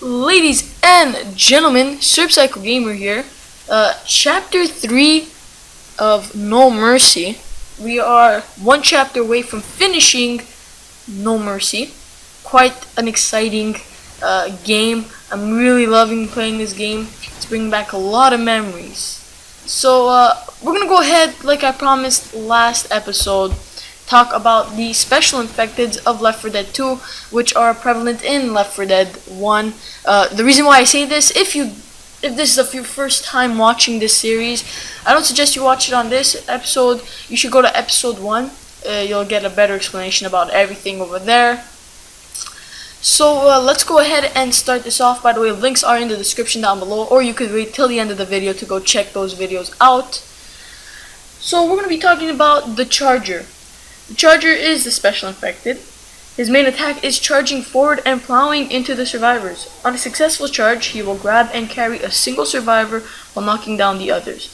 Ladies and gentlemen, Cycle Gamer here. Chapter 3 of No Mercy. We are one chapter away from finishing No Mercy. Quite an exciting game. I'm really loving playing this game. It's bringing back a lot of memories. So, we're gonna go ahead, like I promised last episode, talk about the special infecteds of Left 4 Dead 2, which are prevalent in Left 4 Dead 1. The reason why I say this, if this is your first time watching this series, I don't suggest you watch it on this episode. You should go to episode 1. You'll get a better explanation about everything over there. So let's go ahead and start this off. By the way, links are in the description down below, or you could wait till the end of the video to go check those videos out. So we're going to be talking about the Charger. The Charger is the special infected. His main attack is charging forward and plowing into the survivors. On a successful charge, he will grab and carry a single survivor while knocking down the others.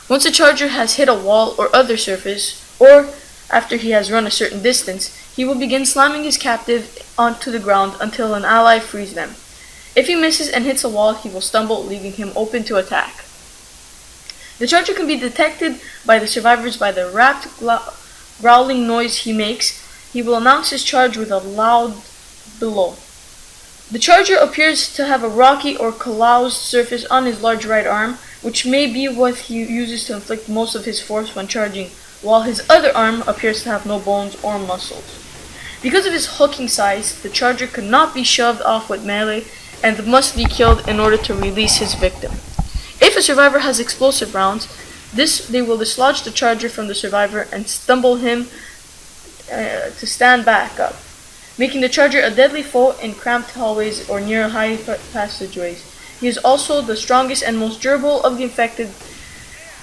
Once the Charger has hit a wall or other surface, or after he has run a certain distance, he will begin slamming his captive onto the ground until an ally frees them. If he misses and hits a wall, he will stumble, leaving him open to attack. The Charger can be detected by the survivors by the rapt growling noise he makes. He will announce his charge with a loud bellow. The Charger appears to have a rocky or calloused surface on his large right arm, which may be what he uses to inflict most of his force when charging, while his other arm appears to have no bones or muscles. Because of his hulking size, the Charger could not be shoved off with melee and must be killed in order to release his victim. If a survivor has explosive rounds, they will dislodge the Charger from the survivor and stumble him to stand back up, making the Charger a deadly foe in cramped hallways or near high passageways. He is also the strongest and most durable of the infected,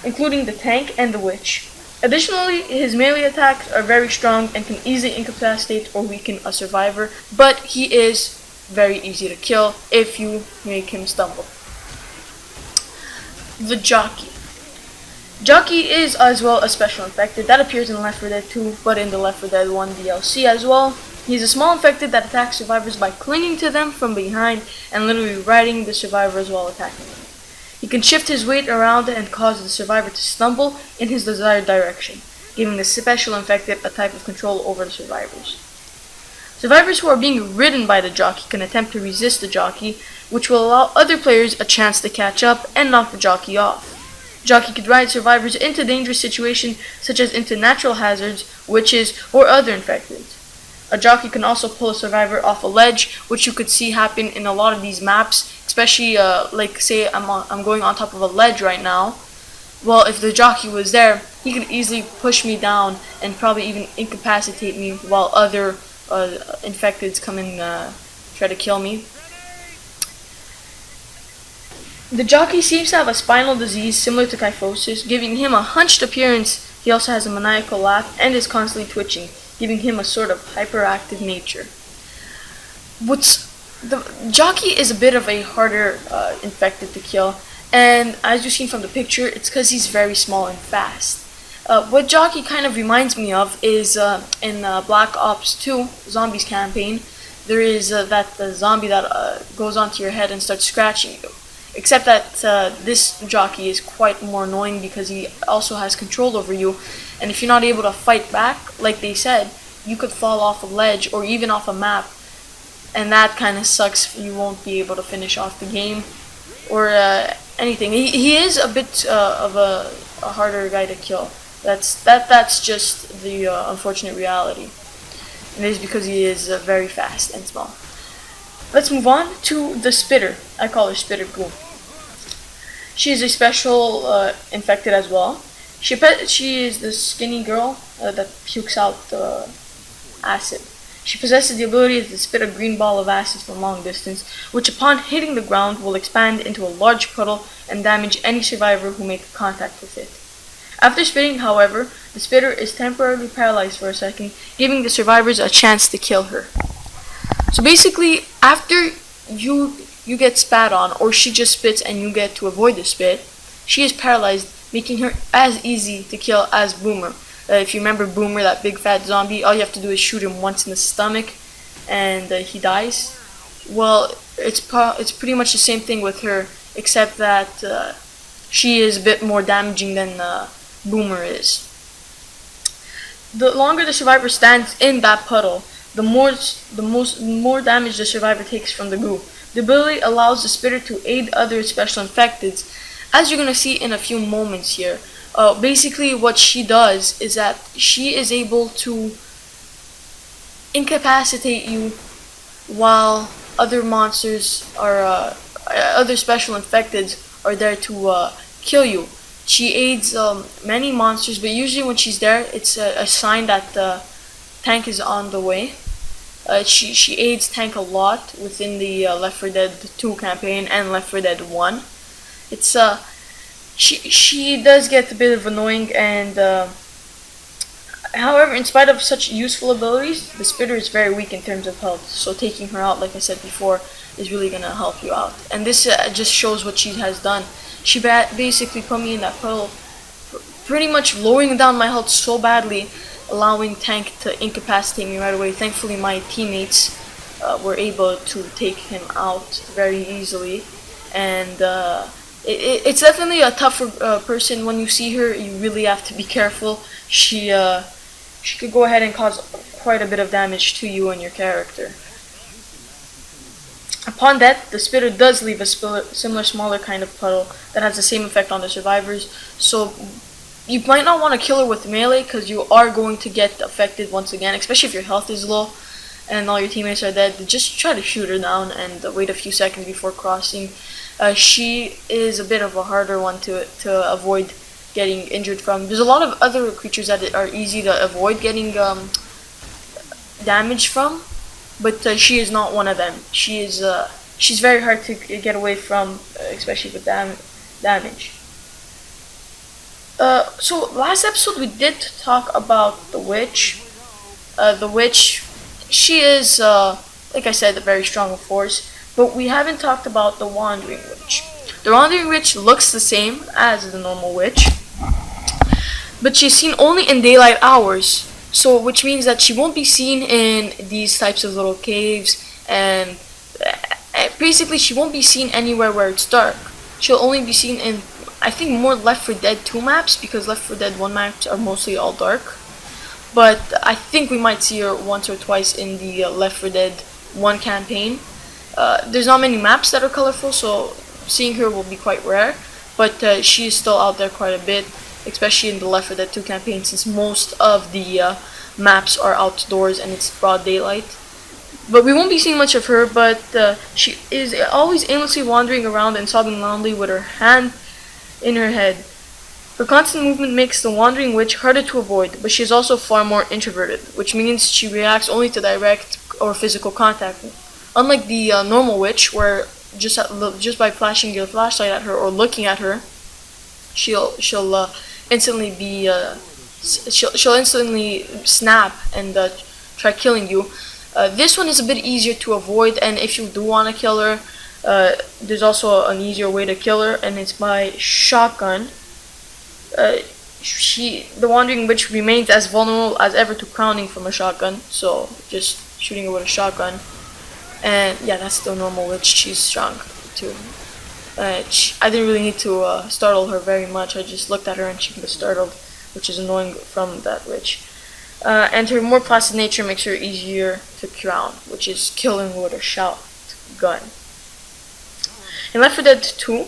including the tank and the witch. Additionally, his melee attacks are very strong and can easily incapacitate or weaken a survivor, but he is very easy to kill if you make him stumble. The Jockey. Jockey is as well a special infected that appears in Left 4 Dead 2, but in the Left 4 Dead 1 DLC as well. He is a small infected that attacks survivors by clinging to them from behind and literally riding the survivors while attacking them. He can shift his weight around and cause the survivor to stumble in his desired direction, giving the special infected a type of control over the survivors. Survivors who are being ridden by the Jockey can attempt to resist the Jockey, which will allow other players a chance to catch up and knock the Jockey off. Jockey could ride survivors into dangerous situations such as into natural hazards, witches, or other infecteds. A Jockey can also pull a survivor off a ledge, which you could see happen in a lot of these maps, especially like say I'm going on top of a ledge right now. Well, if the Jockey was there, he could easily push me down and probably even incapacitate me while other infecteds come and try to kill me. The Jockey seems to have a spinal disease similar to kyphosis, giving him a hunched appearance. He also has a maniacal laugh and is constantly twitching, giving him a sort of hyperactive nature. The Jockey is a bit of a harder infected to kill, and as you've seen from the picture, it's because he's very small and fast. What Jockey kind of reminds me of is in Black Ops 2 Zombies campaign, there is the zombie that goes onto your head and starts scratching you. Except that this Jockey is quite more annoying because he also has control over you, and if you're not able to fight back, like they said, you could fall off a ledge or even off a map, and that kind of sucks. You won't be able to finish off the game or anything. He is a bit of a harder guy to kill. That's just the unfortunate reality. And it is because he is very fast and small. Let's move on to the Spitter. I call her Spitter Goo. She is a special infected as well. She is the skinny girl that pukes out acid. She possesses the ability to spit a green ball of acid from long distance, which upon hitting the ground will expand into a large puddle and damage any survivor who makes contact with it. After spitting, however, the Spitter is temporarily paralyzed for a second, giving the survivors a chance to kill her. So basically, after you get spat on, or she just spits and you get to avoid the spit, she is paralyzed, making her as easy to kill as Boomer. If you remember Boomer, that big fat zombie, all you have to do is shoot him once in the stomach and he dies. Well, it's pretty much the same thing with her, except that she is a bit more damaging than Boomer is. The longer the survivor stands in that puddle, the more damage the survivor takes from the goo. The ability allows the spitter to aid other special infecteds, as you're gonna see in a few moments here. Basically, what she does is that she is able to incapacitate you while other monsters are other special infecteds are there to kill you. She aids many monsters, but usually when she's there, it's a sign that the tank is on the way. She aids tank a lot within the Left 4 Dead 2 campaign and Left 4 Dead 1. It's she does get a bit of annoying, and however, in spite of such useful abilities, the spitter is very weak in terms of health. So taking her out, like I said before, is really gonna help you out. And this just shows what she has done. She basically put me in that puddle, pretty much lowering down my health so badly, allowing Tank to incapacitate me right away. Thankfully, my teammates were able to take him out very easily, and it's definitely a tougher person. When you see her, you really have to be careful. She could go ahead and cause quite a bit of damage to you and your character. Upon death, the spitter does leave a similar smaller kind of puddle that has the same effect on the survivors. So you might not want to kill her with melee, because you are going to get affected once again, especially if your health is low and all your teammates are dead. Just try to shoot her down and wait a few seconds before crossing. She is a bit of a harder one to avoid getting injured from. There's a lot of other creatures that are easy to avoid getting damage from, but she is not one of them. She's very hard to get away from, especially with damage. So last episode we did talk about the witch. The witch, she is, like I said, a very strong force, but we haven't talked about the wandering witch. The wandering witch looks the same as the normal witch, but she's seen only in daylight hours. So, which means that she won't be seen in these types of little caves, and basically she won't be seen anywhere where it's dark. She'll only be seen in, I think, more Left 4 Dead 2 maps, because Left 4 Dead 1 maps are mostly all dark. But I think we might see her once or twice in the Left 4 Dead 1 campaign. There's not many maps that are colorful, so seeing her will be quite rare, but she is still out there quite a bit, especially in the Left 4 Dead 2 campaign, since most of the maps are outdoors and it's broad daylight. But we won't be seeing much of her, but she is always aimlessly wandering around and sobbing loudly with her hand in her head. Her constant movement makes the wandering witch harder to avoid, but she is also far more introverted, which means she reacts only to direct or physical contact. Unlike the normal witch, where just by flashing your flashlight at her or looking at her, she'll instantly be she'll instantly snap and try killing you. This one is a bit easier to avoid, and if you do want to kill her, there's also an easier way to kill her, and it's by shotgun. The wandering witch remains as vulnerable as ever to crowning from a shotgun, so just shooting her with a shotgun. And yeah, that's the normal witch. She's strong too. I didn't really need to startle her very much. I just looked at her and she was startled, which is annoying from that witch. And her more placid nature makes her easier to crown, which is killing with a shotgun. In Left 4 Dead 2,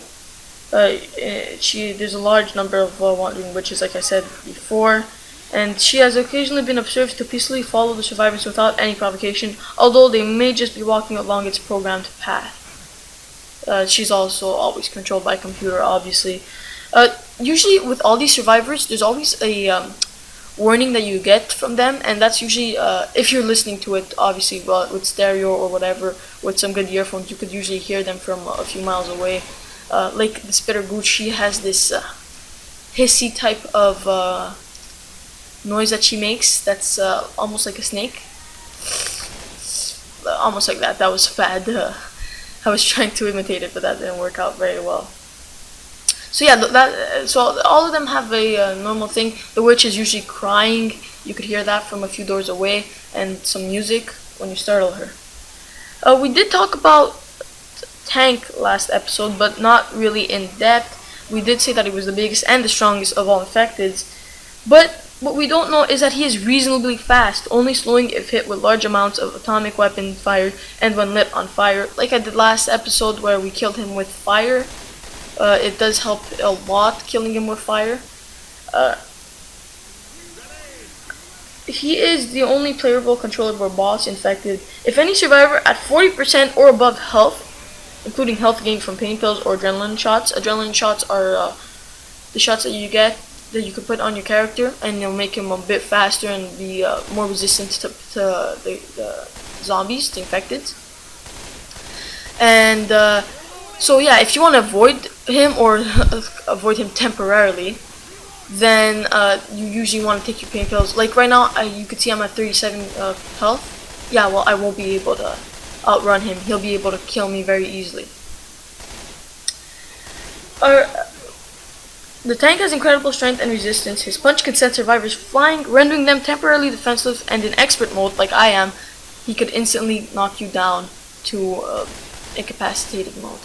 there's a large number of wandering witches, like I said before, and she has occasionally been observed to peacefully follow the survivors without any provocation, although they may just be walking along its programmed path. She's also always controlled by computer, obviously. Usually with all these survivors, there's always a warning that you get from them, and that's usually, if you're listening to it, obviously, with stereo or whatever, with some good earphones, you could usually hear them from a few miles away. Like the spitter goose, she has this hissy type of noise that she makes that's almost like a snake. Almost like that. That was bad. I was trying to imitate it, but that didn't work out very well. So yeah, so all of them have a normal thing. The witch is usually crying. You could hear that from a few doors away, and some music when you startle her. We did talk about Tank last episode, but not really in depth. We did say that he was the biggest and the strongest of all infecteds, but what we don't know is that he is reasonably fast, only slowing if hit with large amounts of atomic weapon fire and when lit on fire. Like I did last episode where we killed him with fire. It does help a lot killing him with fire. Uh, he is the only playable controllable boss infected. If any survivor at 40% or above health, including health gain from pain pills or adrenaline shots. Adrenaline shots are the shots that you get that you can put on your character, and they'll make him a bit faster and be more resistant to the zombies, the infected. And so yeah, if you want to avoid him or avoid him temporarily, then you usually want to take your pain pills. Like right now, you can see I'm at 37 health. Yeah, well, I won't be able to outrun him. He'll be able to kill me very easily. The tank has incredible strength and resistance. His punch can send survivors flying, rendering them temporarily defenseless, and in expert mode, like I am, he could instantly knock you down to incapacitated mode.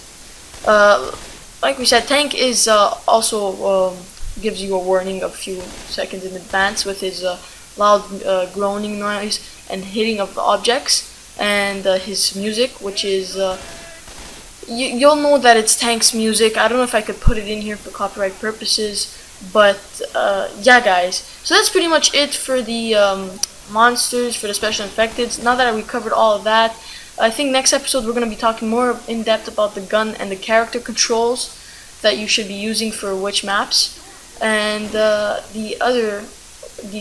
Like we said, tank is also gives you a warning a few seconds in advance with his loud groaning noise and hitting of the objects, and his music, which is you'll know that it's Tank's music. I don't know if I could put it in here for copyright purposes, but yeah, guys. So that's pretty much it for the monsters, for the special infecteds. Now that we covered all of that, I think next episode we're going to be talking more in depth about the gun and the character controls that you should be using for which maps, and the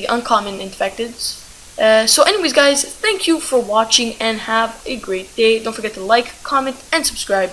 uncommon infecteds. So anyways, guys, thank you for watching and have a great day. Don't forget to like, comment, and subscribe.